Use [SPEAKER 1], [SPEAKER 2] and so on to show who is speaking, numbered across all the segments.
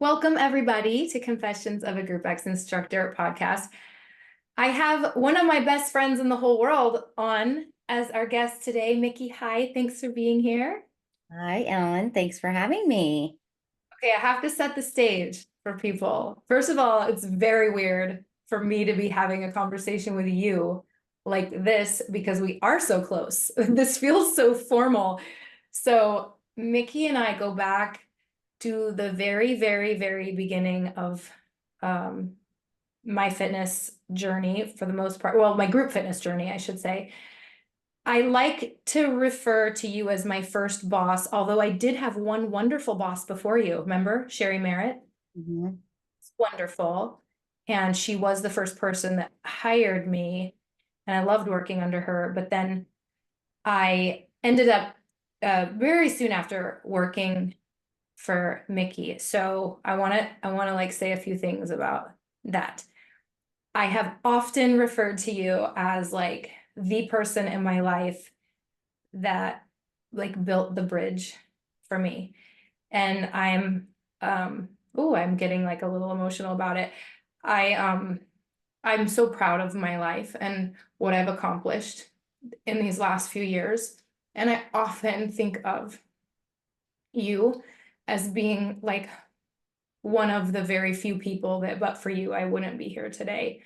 [SPEAKER 1] Welcome, everybody, to Confessions of a GroupX Instructor podcast. I have one of my best friends in the whole world on as our guest today. Mickey, hi, thanks for being here.
[SPEAKER 2] Hi, Ellen. Thanks for having me.
[SPEAKER 1] Okay, I have to set the stage for people. First of all, it's very weird for me to be having a conversation with you like this because we are so close. This feels so formal. So, Mickey and I go back to the very, very, very beginning of um, my fitness journey for the most part. Well, my group fitness journey, I should say. I like to refer to you as my first boss, although I did have one wonderful boss before you. Remember Sherry Merritt?
[SPEAKER 2] Mhm.
[SPEAKER 1] It's wonderful. And she was the first person that hired me, and I loved working under her. But then I ended up very soon after working for Mickey. So I want to like say a few things about that. I have often referred to you as like the person in my life that like built the bridge for me. And I'm getting like a little emotional about it. I I'm so proud of my life and what I've accomplished in these last few years. And I often think of you as being like one of the very few people that, but for you, I wouldn't be here today.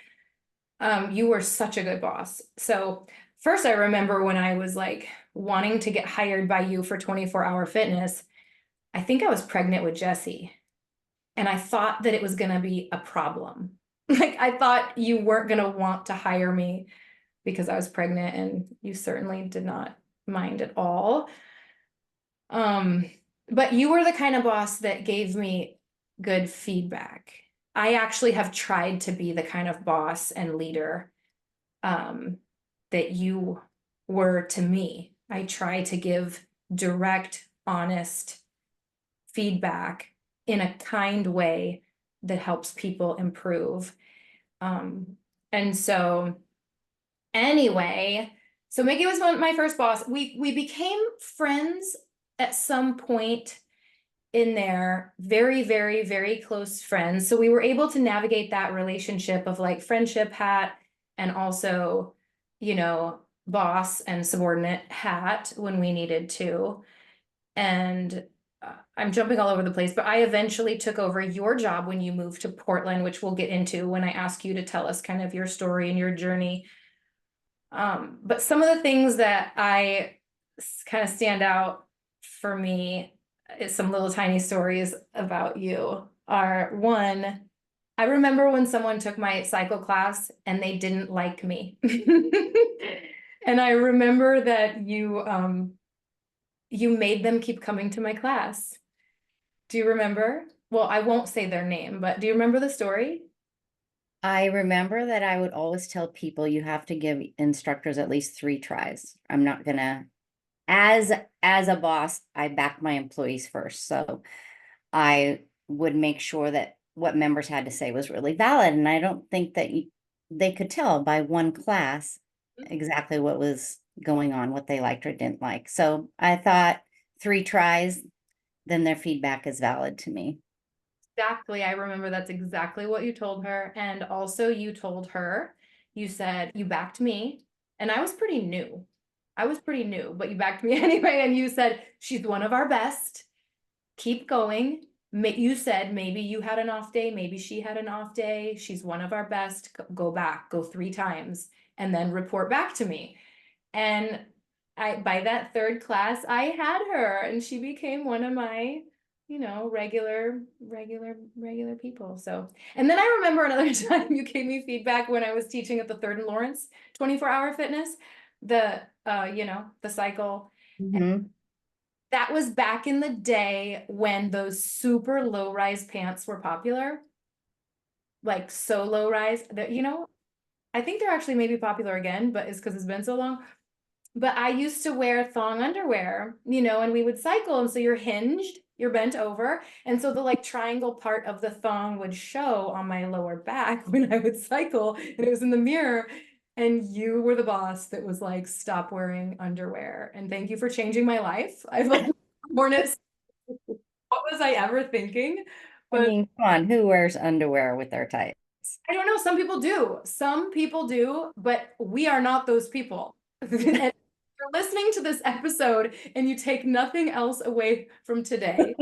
[SPEAKER 1] You were such a good boss. So first I remember when I was like wanting to get hired by you for 24-hour fitness, I think I was pregnant with Jesse and I thought that it was going to be a problem. Like I thought you weren't going to want to hire me because I was pregnant and you certainly did not mind at all. Um, but you were the kind of boss that gave me good feedback. I actually have tried to be the kind of boss and leader um, that you were to me. I try to give direct, honest feedback in a kind way that helps people improve. Um, and so, anyway, so Mickey was my first boss. We became friends at some point in there, very, very, very close friends. So we were able to navigate that relationship of like friendship hat and also, boss and subordinate hat when we needed to. And I'm jumping all over the place, but I eventually took over your job when you moved to Portland, which we'll get into when I ask you to tell us kind of your story and your journey. But some of the things that I kind of stand out for me is some little tiny stories about you are one, I remember when someone took my cycle class and they didn't like me. And I remember that you made them keep coming to my class. Do you remember? Well, I won't say their name, but do you remember the story?
[SPEAKER 2] I remember that I would always tell people you have to give instructors at least 3 tries. I'm not gonna, as a boss, I back my employees first. So I would make sure that what members had to say was really valid. And I don't think that they could tell by one class exactly what was going on, what they liked or didn't like. So I thought 3 tries, then their feedback is valid to me.
[SPEAKER 1] Exactly. I remember that's exactly what you told her. And also, you told her, you said you backed me, and I was pretty new. I was pretty new, but you backed me anyway. And you said, she's one of our best. Keep going. You said maybe you had an off day, maybe she had an off day. She's one of our best. Go back, go 3 times, and then report back to me. And by that third class, I had her, and she became one of my, regular people. So, and then I remember another time you gave me feedback when I was teaching at the Third and Lawrence 24-hour fitness, the cycle.
[SPEAKER 2] Mhm.
[SPEAKER 1] That was back in the day when those super low rise pants were popular, like so low rise that, I think they're actually maybe popular again, but it's because it's been so long. But I used to wear thong underwear, and we would cycle. And so you're hinged, you're bent over. And so the like triangle part of the thong would show on my lower back when I would cycle. And it was in the mirror. And you were the boss that was like, stop wearing underwear. And thank you for changing my life. I've like worn it. What was I ever thinking?
[SPEAKER 2] I
[SPEAKER 1] But
[SPEAKER 2] mean, come on, who wears underwear with their tights?
[SPEAKER 1] I don't know, some people do. Some people do, but we are not those people. And if you're listening to this episode and you take nothing else away from today,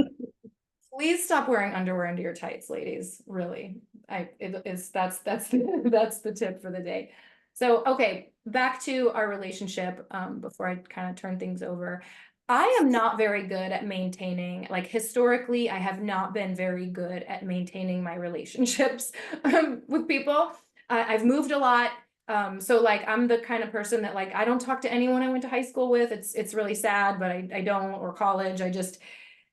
[SPEAKER 1] please stop wearing underwear under your tights, ladies. Really. That's that's the tip for the day. So, okay, back to our relationship, before I kind of turn things over. I am not very good at maintaining, like historically, I have not been very good at maintaining my relationships with people. I've moved a lot. So like I'm the kind of person that like I don't talk to anyone I went to high school with. It's really sad, but I don't, or college. I just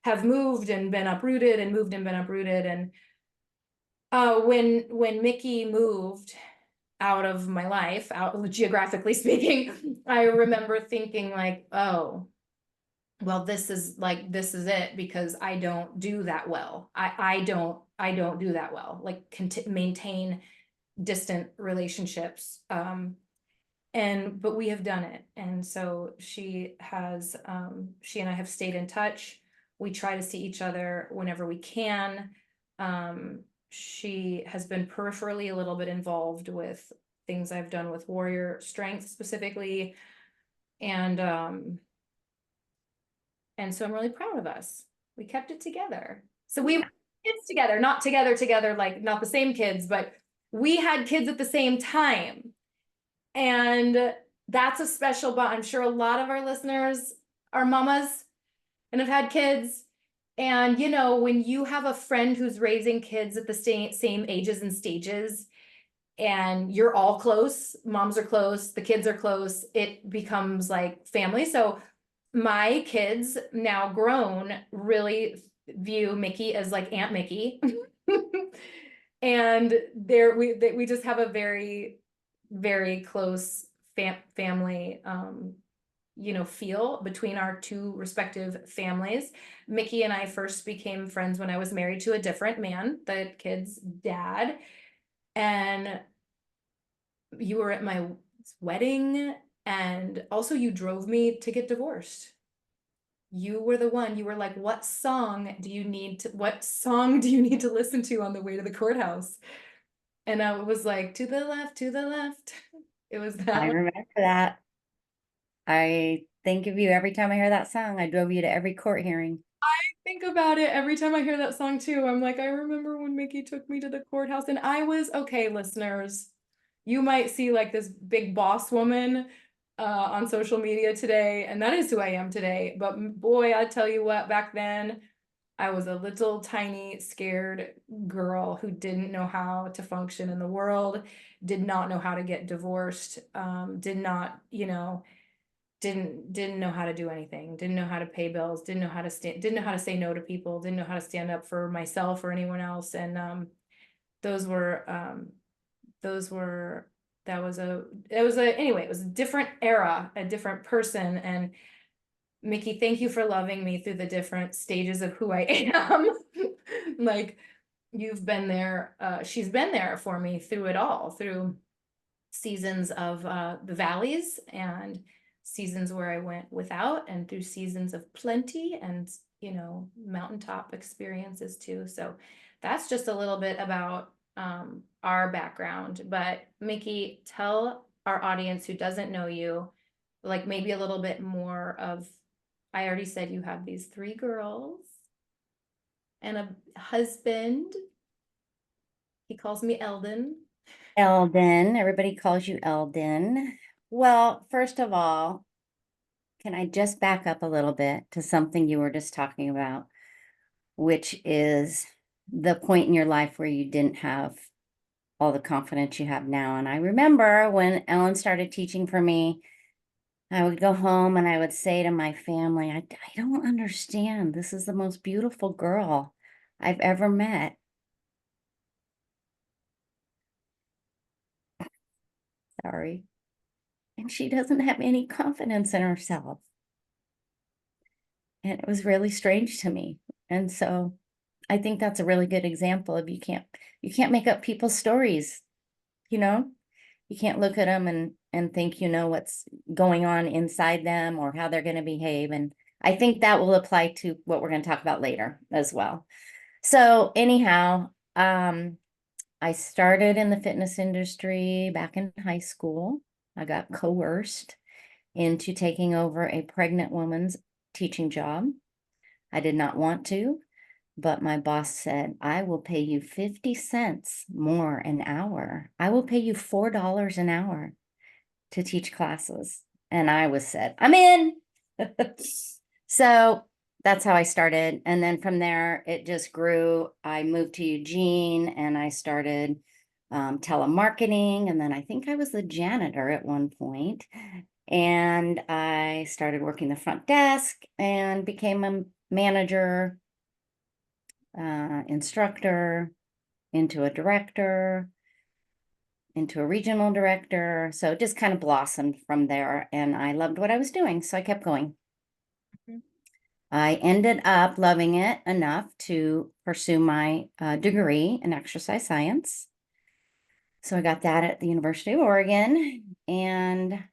[SPEAKER 1] have moved and been uprooted and moved and been uprooted. And when Mickey moved out of my life, out geographically speaking, I remember thinking like, oh, well, this is it, because I don't do that well. I don't do that well. Like maintain distant relationships. And but we have done it, and so she and I have stayed in touch. We try to see each other whenever we can. She has been peripherally a little bit involved with things I've done with warrior strength specifically, and and so I'm really proud of us. We kept it together. So we kids together, not together, like not the same kids, but we had kids at the same time. And that's a special bond. I'm sure a lot of our listeners are mamas and have had kids. And you know, when you have a friend who's raising kids at the same ages and stages, and you're all close, moms are close, the kids are close, it becomes like family. So my kids, now grown, really view Mickey as like Aunt Mickey. And we just have a very close family, you know, feel between our two respective families. Mickey and I first became friends when I was married to a different man, the kid's dad. And you were at my wedding, and also you drove me to get divorced. You were the one, you were like, what song do you need to listen to on the way to the courthouse? And I was like, to the left, to the left. It was that
[SPEAKER 2] I
[SPEAKER 1] one.
[SPEAKER 2] remember that. I think of you every time I hear that song. I drove you to every court hearing.
[SPEAKER 1] Think about it every time I hear that song too. I'm like, I remember when Mickey took me to the courthouse, and I was okay, listeners. You might see like this big boss woman on social media today, and that is who I am today. But boy, I tell you what, back then I was a little tiny scared girl who didn't know how to function in the world, did not know how to get divorced, did not, you know, didn't know how to do anything, didn't know how to pay bills, didn't know how to say no to people, didn't know how to stand up for myself or anyone else. And those were those were that was a it was a anyway, it was a different era, a different person. And Mickey, thank you for loving me through the different stages of who I am. Like, you've been there, she's been there for me through it all, through seasons of the valleys, and seasons where I went without, and through seasons of plenty, and you know, mountaintop experiences too. So that's just a little bit about our background. But Mickey, tell our audience who doesn't know you, like maybe a little bit more of, I already said you have these 3 girls and a husband. He calls me Eldon.
[SPEAKER 2] Eldon, everybody calls you Eldon. Well, first of all, can I just back up a little bit to something you were just talking about, which is the point in your life where you didn't have all the confidence you have now. And I remember when Ellen started teaching for me, I would go home and I would say to my family, I don't understand. This is the most beautiful girl I've ever met. Sorry. And she doesn't have any confidence in herself. And it was really strange to me. And so I think that's a really good example of you can't make up people's stories, you know? You can't look at them and think you know what's going on inside them or how they're going to behave. And I think that will apply to what we're going to talk about later as well. So anyhow, I started in the fitness industry back in high school. I got coerced into taking over a pregnant woman's teaching job. I did not want to, but my boss said, I will pay you 50 cents more an hour. I will pay you $4 an hour to teach classes. And I was said, I'm in. So that's how I started. And then from there, it just grew. I moved to Eugene and I started telemarketing. And then I think I was the janitor at one point. And I started working the front desk and became a manager, instructor, into a director, into a regional director. So it just kind of blossomed from there. And I loved what I was doing. So I kept going.
[SPEAKER 1] Mhm.
[SPEAKER 2] I ended up loving it enough to pursue my degree in exercise science. So I got that at the University of Oregon. And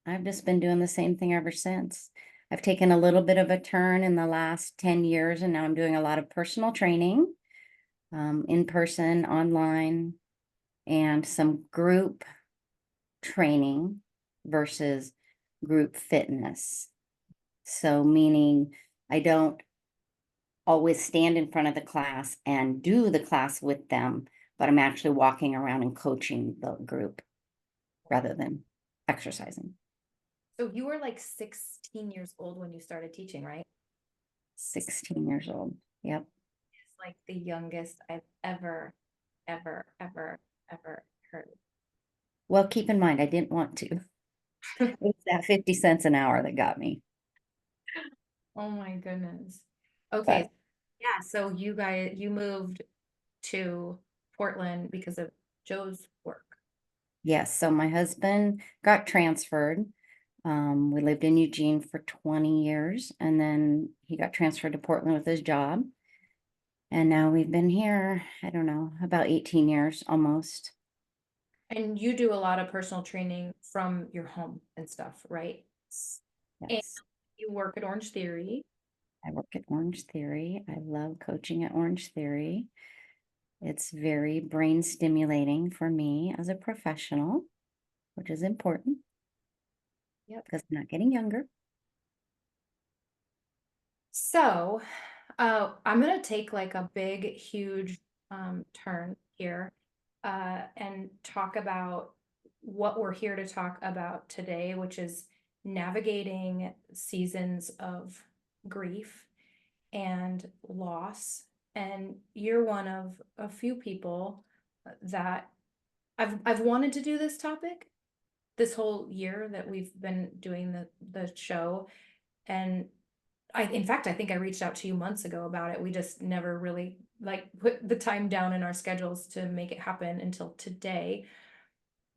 [SPEAKER 2] I've just been doing the same thing ever since. I've taken a little bit of a turn in the last 10 years, and now I'm doing a lot of personal training, in person, online, and some group training versus group fitness. So, meaning I don't always stand in front of the class and do the class with them, but I'm actually walking around and coaching the group rather than exercising.
[SPEAKER 1] So you were like 16 years old when you started teaching, right?
[SPEAKER 2] 16 years old. Yep.
[SPEAKER 1] It's like the youngest I've ever heard.
[SPEAKER 2] Well, keep in mind, I didn't want to. It was that 50 cents an hour that got me.
[SPEAKER 1] Oh my goodness. Okay,
[SPEAKER 2] But
[SPEAKER 1] yeah, so you moved to Portland because of Joe's work.
[SPEAKER 2] yes, so my husband got transferred. We lived in Eugene for 20 years, and then he got transferred to Portland with his job. And now we've been here, I don't know, about 18 years almost.
[SPEAKER 1] And you do a lot of personal training from your home and stuff, right? And
[SPEAKER 2] Yes.
[SPEAKER 1] you work at Orange Theory.
[SPEAKER 2] I work at Orange Theory. I love coaching at Orange Theory. It's very brain stimulating for me as a professional, which is important
[SPEAKER 1] Yep.
[SPEAKER 2] because I'm not getting younger.
[SPEAKER 1] So, I'm gonna take like a big, huge turn here and talk about what we're here to talk about today, which is navigating seasons of grief and loss. And you're one of a few people that I've wanted to do this topic this whole year that we've been doing the show. And in fact, I think I reached out to you months ago about it. We just never really like put the time down in our schedules to make it happen until today.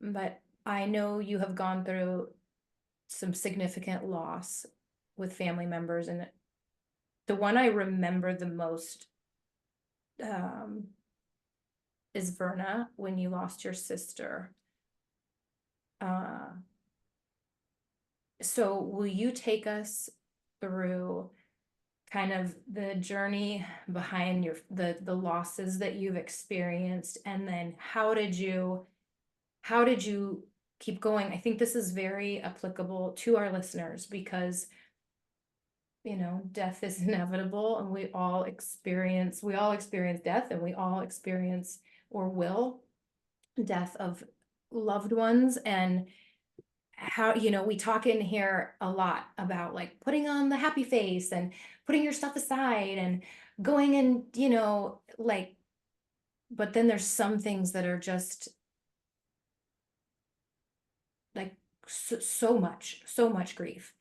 [SPEAKER 1] But I know you have gone through some significant loss with family members, and the one I remember the most um, is Verna when you lost your sister. Uh, so will you take us through kind of the journey behind the losses that you've experienced, and then how did you keep going? I think this is very applicable to our listeners because death is inevitable, and we all experience death, and we all experience or will death of loved ones. And how we talk in here a lot about like putting on the happy face and putting your stuff aside and going and like, but then there's some things that are just like so much grief,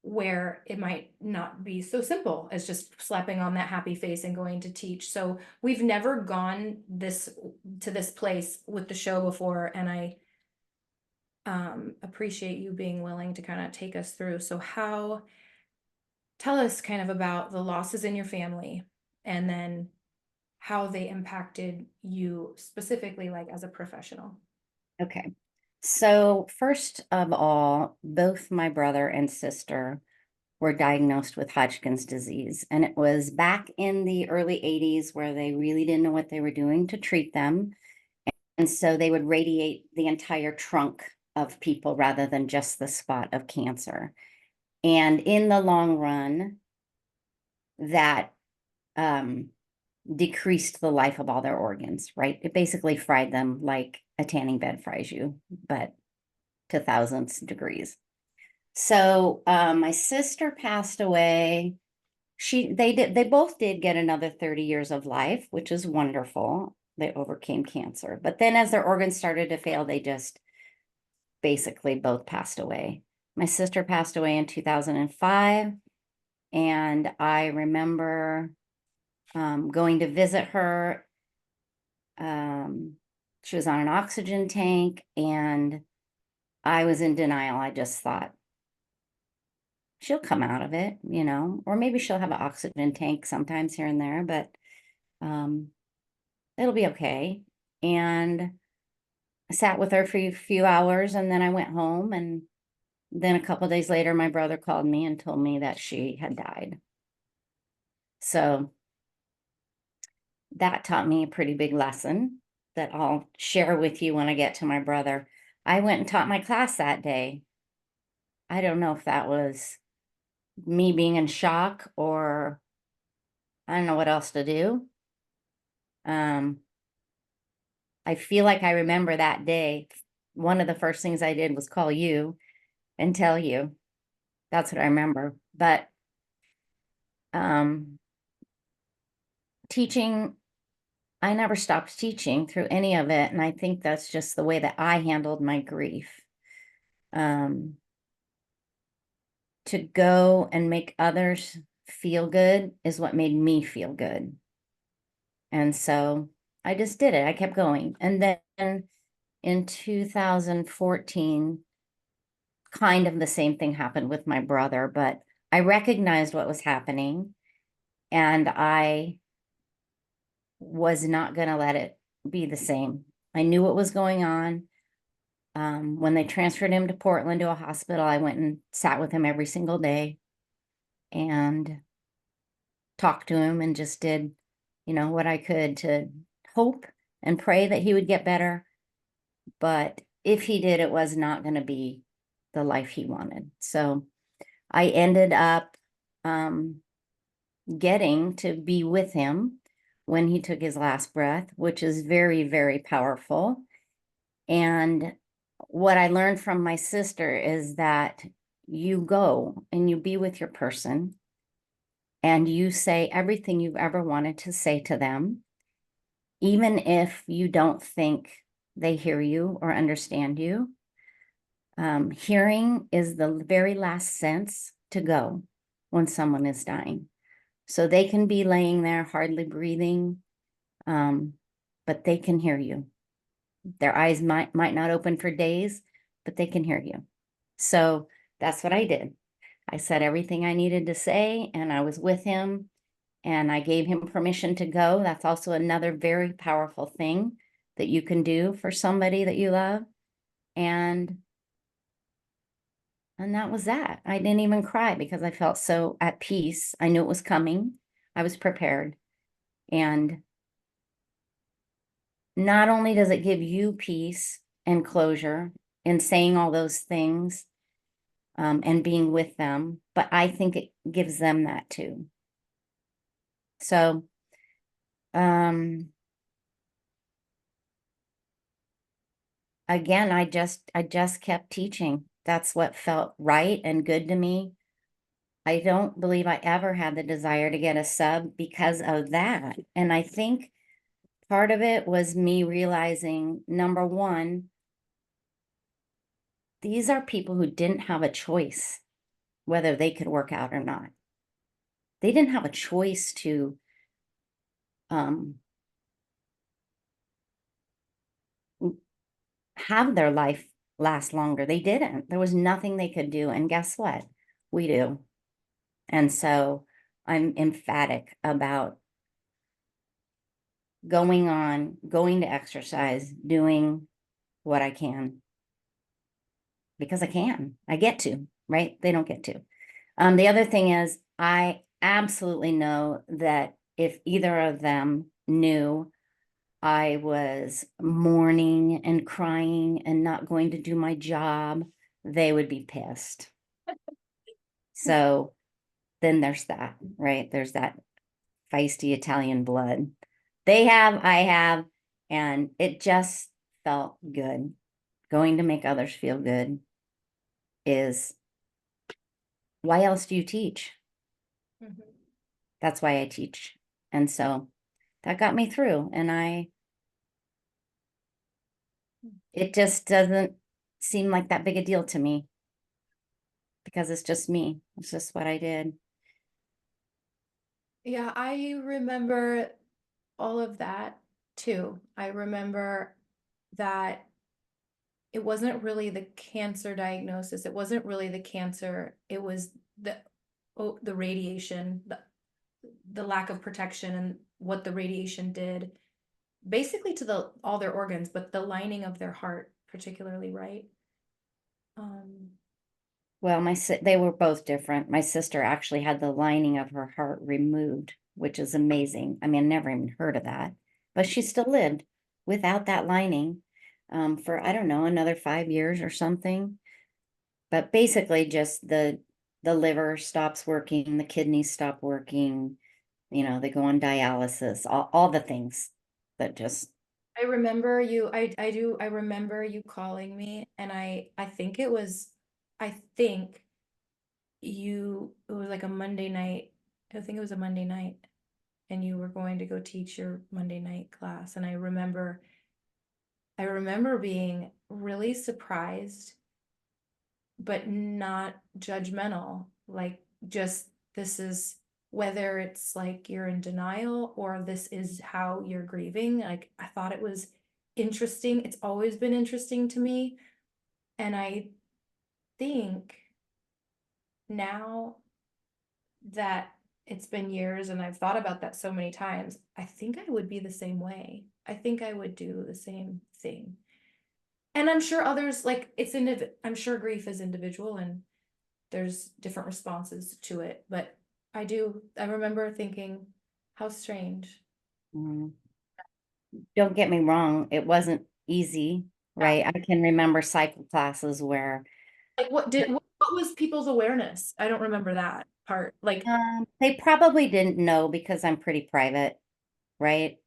[SPEAKER 1] where it might not be so simple as just slapping on that happy face and going to teach. So we've never gone this place with the show before, and I appreciate you being willing to kind of take us through. So tell us kind of about the losses in your family, and then how they impacted you specifically, like as a professional.
[SPEAKER 2] Okay. So, first of all, both my brother and sister were diagnosed with Hodgkin's disease. And it was back in the early 80s where they really didn't know what they were doing to treat them. And so they would radiate the entire trunk of people rather than just the spot of cancer. And in the long run, that decreased the life of all their organs, right? It basically fried them like a tanning bed fries you, but to thousandths degrees. So my sister passed away. They both did get another 30 years of life, which is wonderful. They overcame cancer. But then as their organs started to fail, they just basically both passed away. My sister passed away in 2005, and I remember going to visit her. She was on an oxygen tank, and I was in denial. I just thought, she'll come out of it, or maybe she'll have an oxygen tank sometimes here and there, but it'll be okay. And I sat with her for a few hours, and then I went home, and then a couple of days later, my brother called me and told me that she had died. So that taught me a pretty big lesson that I'll share with you when I get to my brother. I went and taught my class that day. I don't know if that was me being in shock or I don't know what else to do. I feel like I remember that day. One of the first things I did was call you and tell you. That's what I remember. But teaching, I never stopped teaching through any of it. And I think that's just the way that I handled my grief. To go and make others feel good is what made me feel good. And so I just did it. I kept going. And then in 2014, kind of the same thing happened with my brother, but I recognized what was happening and I was not going to let it be the same. I knew what was going on. When they transferred him to Portland to a hospital, I went and sat with him every single day and talked to him and just did, what I could to hope and pray that he would get better. But if he did, it was not going to be the life he wanted. So I ended up getting to be with him when he took his last breath, which is very, very powerful. And what I learned from my sister is that you go and you be with your person and you say everything you've ever wanted to say to them, even if you don't think they hear you or understand you. Hearing is the very last sense to go when someone is dying. So they can be laying there hardly breathing, but they can hear you. Their eyes might not open for days, but they can hear you. So that's what I did. I said everything I needed to say, and I was with him, and I gave him permission to go. That's also another very powerful thing that you can do for somebody that you love. And that was that. I didn't even cry because I felt so at peace. I knew it was coming. I was prepared. And not only does it give you peace and closure in saying all those things and being with them, but I think it gives them that too. So, again, I just kept teaching. That's what felt right and good to me. I don't believe I ever had the desire to get a sub because of that. And I think part of it was me realizing, number one, these are people who didn't have a choice whether they could work out or not. They didn't have a choice to have their life last longer. They didn't. There was nothing they could do. And guess what? We do. And so I'm emphatic about going to exercise, doing what I can. Because I can. I get to, right? They don't get to. The other thing is, I absolutely know that if either of them knew I was mourning and crying and not going to do my job, they would be pissed. So then there's that, right? There's that feisty Italian blood. They have, I have, and it just felt good. Going to make others feel good is why else do you teach?
[SPEAKER 1] Mhm.
[SPEAKER 2] That's why I teach. And so that got me through. And it just doesn't seem like that big a deal to me because it's just me. It's just what I did.
[SPEAKER 1] Yeah, I remember all of that too. I remember that it wasn't really the cancer diagnosis. It wasn't really the cancer. It was the radiation, the lack of protection and what the radiation did basically to the all their organs, but the lining of their heart particularly, right? Um,
[SPEAKER 2] Well, they were both different. My sister actually had the lining of her heart removed, which is amazing. I mean, I never even heard of that, but she still lived without that lining for, I don't know, another 5 years or something. But basically, just the liver stops working, the kidneys stop working. They go on dialysis, all the things that just
[SPEAKER 1] I remember you, I remember you calling me and I think it was, I think it was like a Monday night. I think it was a Monday night and you were going to go teach your Monday night class. And I remember being really surprised, but not judgmental. Like just this is whether it's like you're in denial or this is how you're grieving. Like I thought it was interesting. It's always been interesting to me. And I think now that it's been years and I've thought about that so many times, I think I would be the same way. I think I would do the same thing. And I'm sure others like I'm sure grief is individual and there's different responses to it, but I remember thinking, how strange.
[SPEAKER 2] mm, don't get me wrong, it wasn't easy, right? I can remember cycle classes where
[SPEAKER 1] Like what was people's awareness? I don't remember that part. Like,
[SPEAKER 2] they probably didn't know because I'm pretty private, right?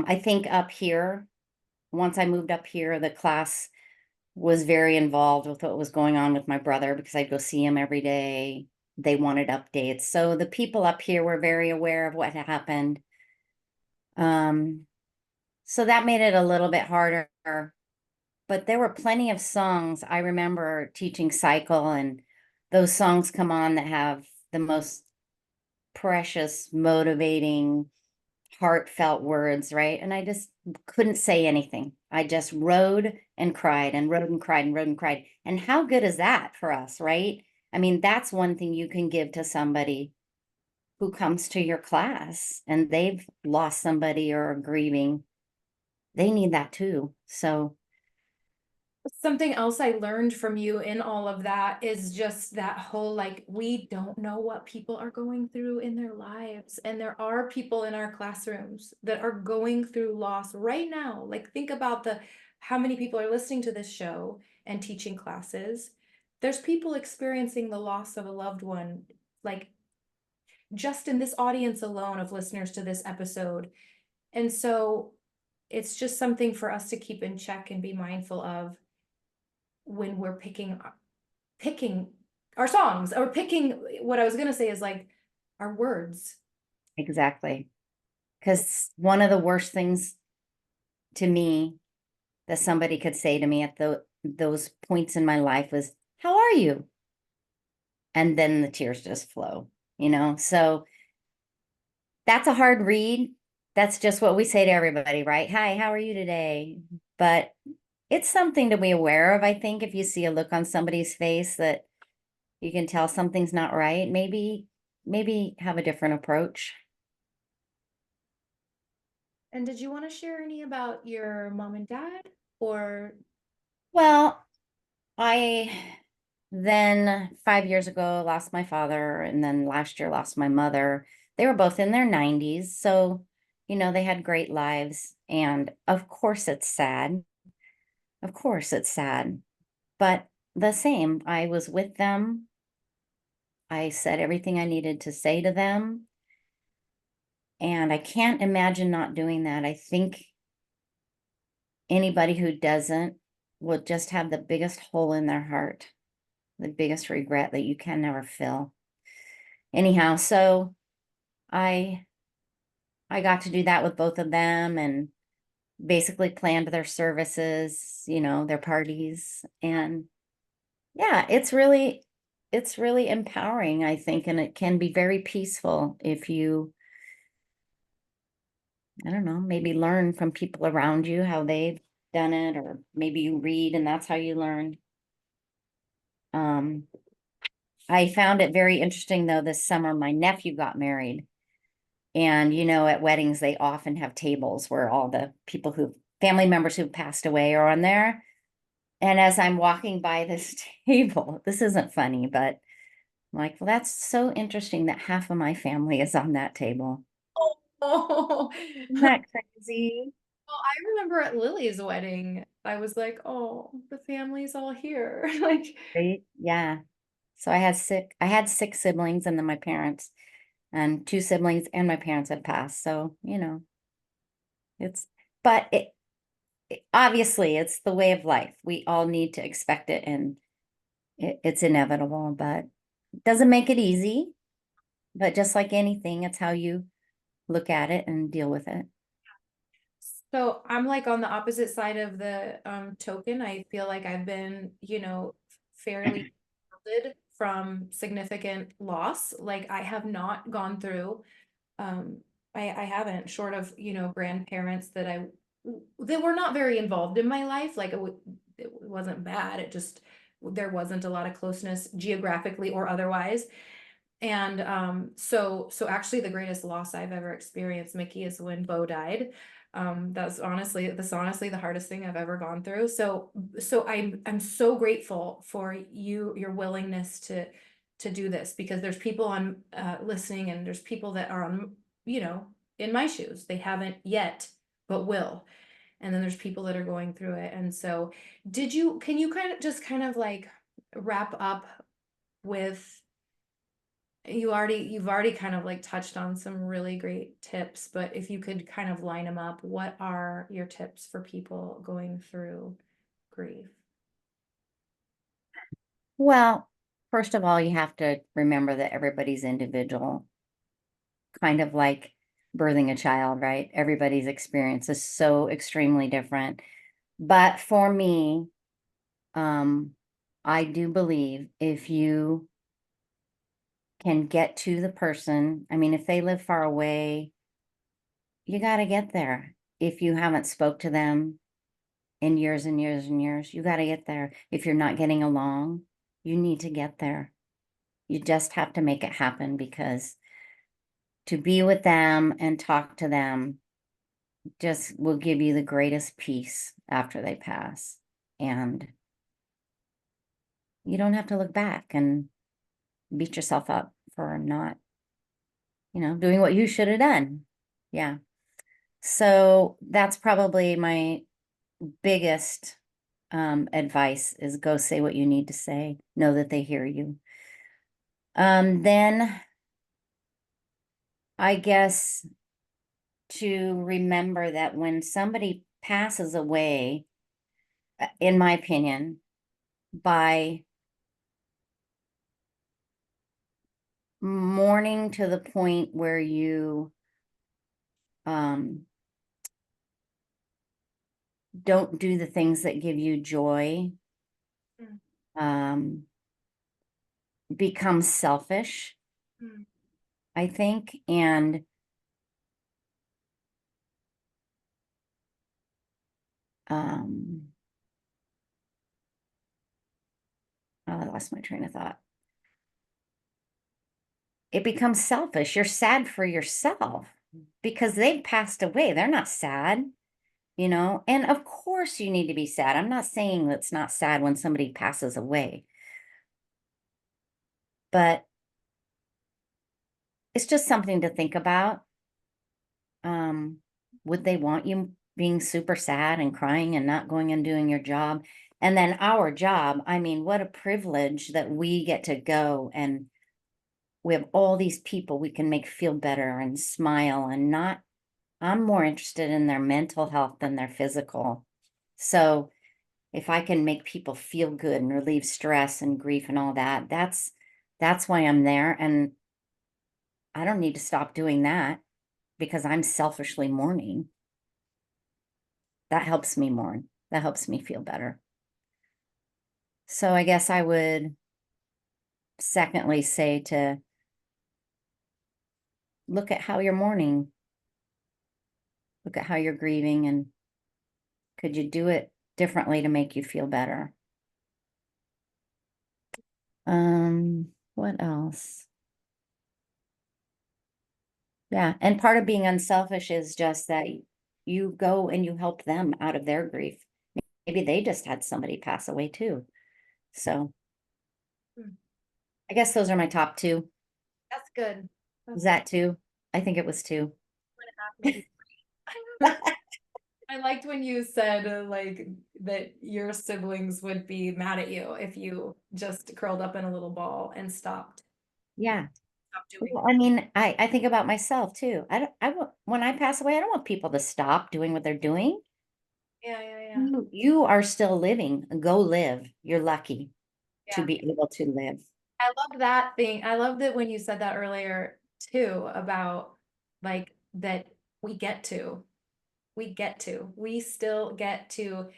[SPEAKER 2] I think up here, once I moved up here, the class was very involved with what was going on with my brother because I'd go see him every day. They wanted updates. So the people up here were very aware of what had happened. Um, so that made it a little bit harder. But there were plenty of songs. I remember teaching cycle, and those songs come on that have the most precious, motivating, heartfelt words, right? And I just couldn't say anything. I just rode and cried and rode and cried and rode and cried. And how good is that for us, right? I mean, that's one thing you can give to somebody who comes to your class and they've lost somebody or are grieving. They need that too. So,
[SPEAKER 1] something else I learned from you in all of that is just that whole like, we don't know what people are going through in their lives. And there are people in our classrooms that are going through loss right now. Like, think about how many people are listening to this show and teaching classes. There's people experiencing the loss of a loved one, like just in this audience alone of listeners to this episode. And so it's just something for us to keep in check and be mindful of when we're picking our songs or picking what I was gonna say is like our words.
[SPEAKER 2] exactly. Because one of the worst things to me that somebody could say to me at those points in my life was, "How are you?" And then the tears just flow. So that's a hard read. That's just what we say to everybody, right? Hi, how are you today? But it's something to be aware of. I think if you see a look on somebody's face that you can tell something's not right, maybe have a different approach.
[SPEAKER 1] And did you want to share any about your mom and dad or
[SPEAKER 2] Well, I Then 5 years ago, lost my father, and then last year lost my mother. They were both in their 90s, so they had great lives. And of course it's sad. Of course it's sad. But the same, I was with them. I said everything I needed to say to them. And I can't imagine not doing that. I think anybody who doesn't will just have the biggest hole in their heart, the biggest regret that you can never fill. Anyhow, so I I got to do that with both of them and basically planned their services, their parties. And yeah, it's really empowering, I think, and it can be very peaceful if you, I don't know, maybe learn from people around you how they've done it, or maybe you read and that's how you learn. Um, I found it very interesting though, this summer my nephew got married. And at weddings, they often have tables where all the family members who've passed away are on there. And as I'm walking by this table, this isn't funny, but I'm like, well, that's so interesting that half of my family is on that table.
[SPEAKER 1] Oh,
[SPEAKER 2] Isn't that crazy?
[SPEAKER 1] well, I remember at Lily's wedding, I was like, oh, the family's all here. Like,
[SPEAKER 2] Right? Yeah. So I had six siblings and then my parents, and two siblings and my parents had passed. So, it's, but obviously it's the way of life. We all need to expect it, and it's inevitable, but it doesn't make it easy. But just like anything, it's how you look at it and deal with it.
[SPEAKER 1] so I'm like on the opposite side of the token. I feel like I've been, fairly shielded from significant loss. Like I have not gone through, um, I haven't, short of, grandparents that were not very involved in my life. Like it wasn't bad. It just, there wasn't a lot of closeness geographically or otherwise. And so actually the greatest loss I've ever experienced, Mickey, is when Bo died. That's honestly the hardest thing I've ever gone through. So I'm so grateful for your willingness to do this, because there's people on listening, and there's people that are on, you know, in my shoes. They haven't yet, but will. And then there's people that are going through it. And so can you kind of like wrap up with, you've already kind of like touched on some really great tips, but if you could kind of line them up, what are your tips for people going through grief?
[SPEAKER 2] Well, first of all, you have to remember that everybody's individual, kind of like birthing a child, right? Everybody's experience is so extremely different. But for me, um, I do believe if you can get to the person, I mean, if they live far away, you got to get there. If you haven't spoke to them in years and years and years, you got to get there. If you're not getting along, you need to get there. You just have to make it happen, because to be with them and talk to them just will give you the greatest peace after they pass. And you don't have to look back and beat yourself up for not, doing what you should have done. Yeah. So that's probably my biggest advice, is go say what you need to say. Know that they hear you. Then I guess to remember that when somebody passes away, in my opinion, by mourning to the point where you um, don't do the things that give you joy,
[SPEAKER 1] Mm,
[SPEAKER 2] um, become selfish,
[SPEAKER 1] mm,
[SPEAKER 2] I think. And um, oh, I lost my train of thought. It becomes selfish. You're sad for yourself because they've passed away. They're not sad. And of course you need to be sad. I'm not saying that's not sad when somebody passes away, but it's just something to think about. Um, would they want you being super sad and crying and not going and doing your job? And then our job, I mean, what a privilege that we get to go and we have all these people we can make feel better and smile and not, I'm more interested in their mental health than their physical. So if I can make people feel good and relieve stress and grief and all that, that's why I'm there. And I don't need to stop doing that because I'm selfishly mourning. That helps me mourn. That helps me feel better. So I guess I would secondly say to look at how you're mourning, look at how you're grieving, and could you do it differently to make you feel better? What else? Yeah, and part of being unselfish is just that you go and you help them out of their grief. Maybe they just had somebody pass away too. So
[SPEAKER 1] Hmm.
[SPEAKER 2] I guess those are my top two.
[SPEAKER 1] That's good.
[SPEAKER 2] Is
[SPEAKER 1] That's
[SPEAKER 2] that two? I think it was two.
[SPEAKER 1] 2.5, maybe. I liked when you said like that your siblings would be mad at you if you just curled up in a little ball and
[SPEAKER 2] Yeah.
[SPEAKER 1] stopped doing.
[SPEAKER 2] Well, I mean, I think about myself too. I want when I pass away, I don't want people to stop doing what they're doing.
[SPEAKER 1] Yeah, yeah, yeah.
[SPEAKER 2] You are still living. Go live. You're lucky to
[SPEAKER 1] Yeah.
[SPEAKER 2] be able to live.
[SPEAKER 1] I love that thing. I love that when you said that earlier too about like that we get to, we still get to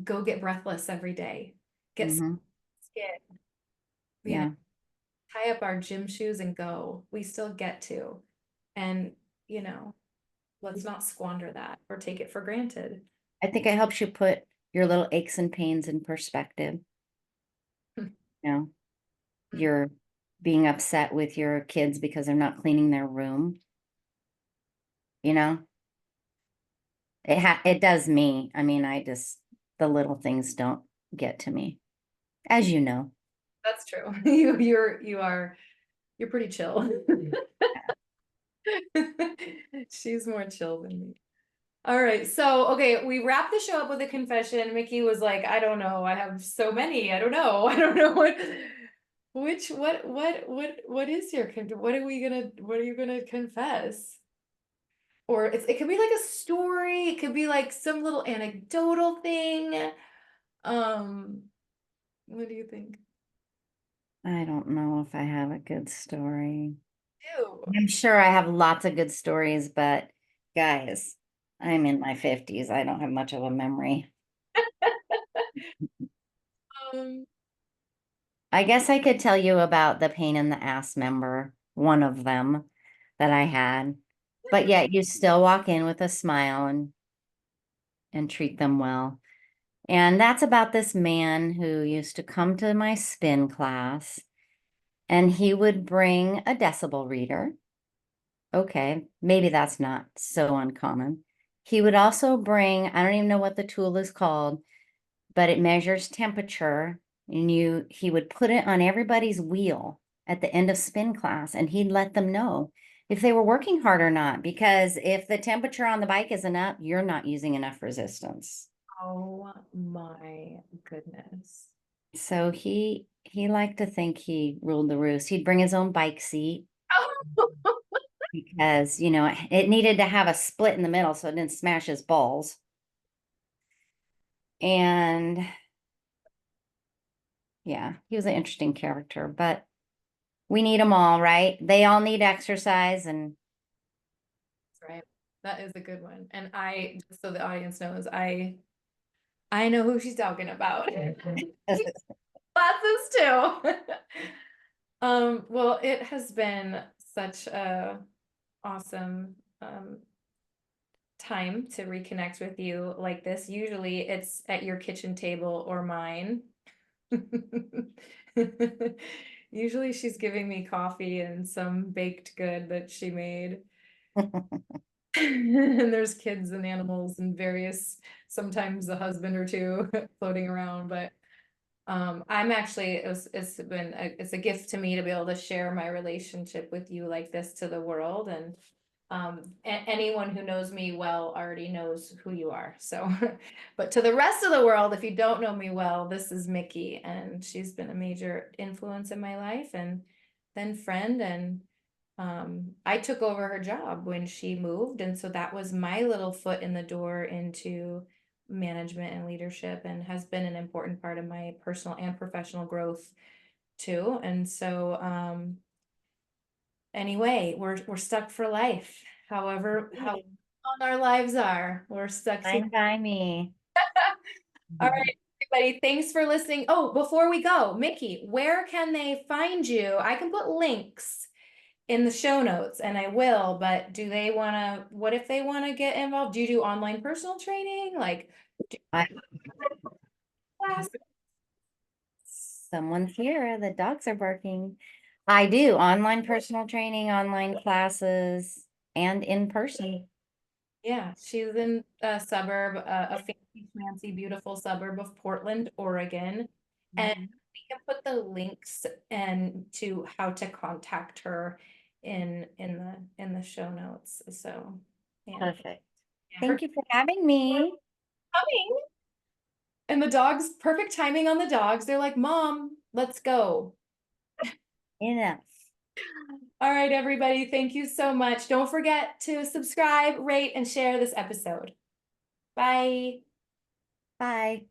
[SPEAKER 1] go get breathless every day, get
[SPEAKER 2] Hmm.
[SPEAKER 1] skin, you know,
[SPEAKER 2] Yeah.
[SPEAKER 1] tie up our gym shoes and go. We still get to. And, you know, let's not squander that or take it for granted.
[SPEAKER 2] I think it helps you put your little aches and pains in perspective. You know, you're being upset with your kids because they're not cleaning their room. You know, it does me. I mean, the little things don't get to me, as you know.
[SPEAKER 1] That's true. You're pretty chill. She's more chill than me. All right. So, okay, we wrapped the show up with a confession. Mickey was like, I don't know. I have so many. I don't know. I don't know what is what are you gonna confess? Or it could be like a story. It could be like some little anecdotal thing. Um, what do you think?
[SPEAKER 2] I don't know if I have a good story.
[SPEAKER 1] Ew.
[SPEAKER 2] I'm sure I have lots of good stories, but guys, I'm in my 50s. I don't have much of a memory.
[SPEAKER 1] Um,
[SPEAKER 2] I guess I could tell you about the pain in the ass member, one of them that I had. But yet you still walk in with a smile and treat them well. And that's about this man who used to come to my spin class and he would bring a decibel reader. Okay, maybe that's not so uncommon. He would also bring, I don't even know what the tool is called, but it measures temperature and he would put it on everybody's wheel at the end of spin class and he'd let them know if they were working hard or not, because if the temperature on the bike isn't up, you're not using enough resistance.
[SPEAKER 1] oh my goodness.
[SPEAKER 2] So he liked to think he ruled the roost. He'd bring his own bike seat because, it needed to have a split in the middle so it didn't smash his balls. And yeah, he was an interesting character, but we need them all, right? They all need exercise and
[SPEAKER 1] Right. That is a good one. And just so the audience knows, I know who she's talking about. Classes too. Well, it has been such a awesome time to reconnect with you like this. Usually it's at your kitchen table or mine. Usually she's giving me coffee and some baked good that she made. And there's kids and animals and sometimes a husband or two floating around, but I'm actually, it's a gift to me to be able to share my relationship with you like this to the world. And anyone who knows me well already knows who you are. So, but to the rest of the world, if you don't know me well, this is Mickey, and she's been a major influence in my life and then friend. And I took over her job when she moved. And so that was my little foot in the door into management and leadership, and has been an important part of my personal and professional growth too. And so, anyway, we're stuck for life. However, how
[SPEAKER 2] Yay.
[SPEAKER 1] long our lives are, we're stuck to.
[SPEAKER 2] Fine by me.
[SPEAKER 1] All right, everybody, thanks for listening. Oh, before we go, Mickey, where can they find you? I can put links in the show notes, and I will, but do they want to, what if they want to get involved? Do you do online personal training? Like, do
[SPEAKER 2] I,
[SPEAKER 1] class?
[SPEAKER 2] someone's here. The dogs are barking. I do online personal training, online classes, and in person.
[SPEAKER 1] Yeah, she's in a suburb, a fancy, fancy, beautiful suburb of Portland, Oregon. And
[SPEAKER 2] Mhm.
[SPEAKER 1] we can put the links and to how to contact her in the show notes. So yeah.
[SPEAKER 2] Perfect.
[SPEAKER 1] Yeah, her
[SPEAKER 2] Thank you for having me.
[SPEAKER 1] coming. And the dogs, perfect timing on the dogs. They're like, Mom, let's go.
[SPEAKER 2] Enough.
[SPEAKER 1] All right, everybody. Thank you so much. Don't forget to subscribe, rate, and share this episode. Bye.
[SPEAKER 2] Bye.